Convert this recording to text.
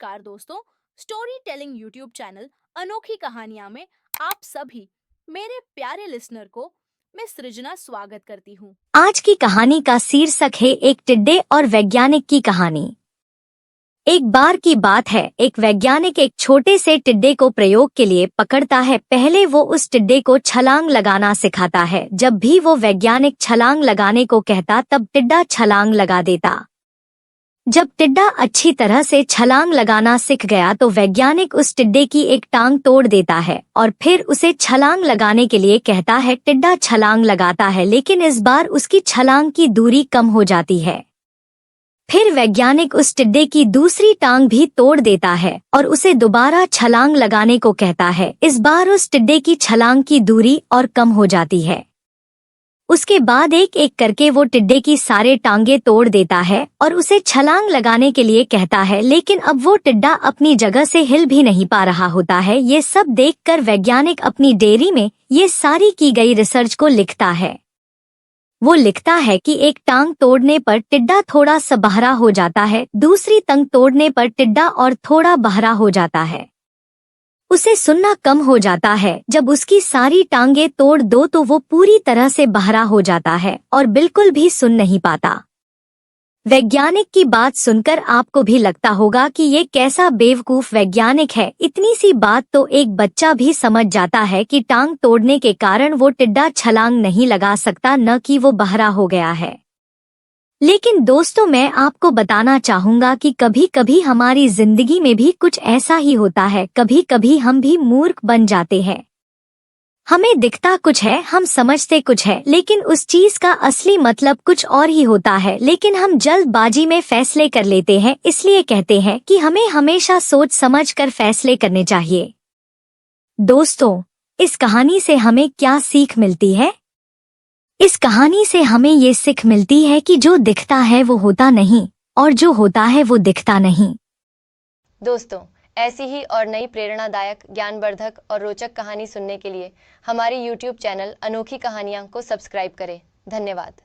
नमस्कार दोस्तों, story telling YouTube channel अनोखी कहानियां में आप सभी मेरे प्यारे लिसनर को मैं सृजना स्वागत करती हूँ। आज की कहानी का शीर्षक है एक टिड्डे और वैज्ञानिक की कहानी। एक बार की बात है, एक वैज्ञानिक एक छोटे से टिड्डे को प्रयोग के लिए पकड़ता है। पहले वो उस टिड्डे को छलांग लगाना सिखाता है। जब भी वो वैज्ञानिक छलांग लगाने को कहता तब टिड्डा छलांग लगा देता। जब टिड्डा अच्छी तरह से छलांग लगाना सीख गया तो वैज्ञानिक उस टिड्डे की एक टांग तोड़ देता है और फिर उसे छलांग लगाने के लिए कहता है। टिड्डा छलांग लगाता है, लेकिन इस बार उसकी छलांग की दूरी कम हो जाती है। फिर वैज्ञानिक उस टिड्डे की दूसरी टांग भी तोड़ देता है और उसे दोबारा छलांग लगाने को कहता है। इस बार उस टिड्डे की छलांग की दूरी और कम हो जाती है। उसके बाद एक एक करके वो टिड्डे की सारे टांगे तोड़ देता है और उसे छलांग लगाने के लिए कहता है, लेकिन अब वो टिड्डा अपनी जगह से हिल भी नहीं पा रहा होता है। ये सब देखकर वैज्ञानिक अपनी डायरी में ये सारी की गई रिसर्च को लिखता है। वो लिखता है कि एक टांग तोड़ने पर टिड्डा थोड़ा सा बहरा हो जाता है, दूसरी टांग तोड़ने पर टिड्डा और थोड़ा बहरा हो जाता है। उसे सुनना कम हो जाता है। जब उसकी सारी टांगे तोड़ दो तो वो पूरी तरह से बहरा हो जाता है और बिल्कुल भी सुन नहीं पाता। वैज्ञानिक की बात सुनकर आपको भी लगता होगा कि ये कैसा बेवकूफ वैज्ञानिक है। इतनी सी बात तो एक बच्चा भी समझ जाता है कि टांग तोड़ने के कारण वो टिड्डा छलांग नहीं लगा सकता, न कि वो बहरा हो गया है। लेकिन दोस्तों, मैं आपको बताना चाहूंगा कि कभी कभी हमारी जिंदगी में भी कुछ ऐसा ही होता है। कभी कभी हम भी मूर्ख बन जाते हैं। हमें दिखता कुछ है, हम समझते कुछ है, लेकिन उस चीज का असली मतलब कुछ और ही होता है। लेकिन हम जल्दबाजी में फैसले कर लेते हैं। इसलिए कहते हैं कि हमें हमेशा सोच समझ कर फैसले करने चाहिए। दोस्तों, इस कहानी से हमें क्या सीख मिलती है? इस कहानी से हमें ये सीख मिलती है कि जो दिखता है वो होता नहीं और जो होता है वो दिखता नहीं। दोस्तों, ऐसी ही और नई प्रेरणादायक, ज्ञानवर्धक और रोचक कहानी सुनने के लिए हमारे YouTube चैनल अनोखी कहानियाँ को सब्सक्राइब करें। धन्यवाद।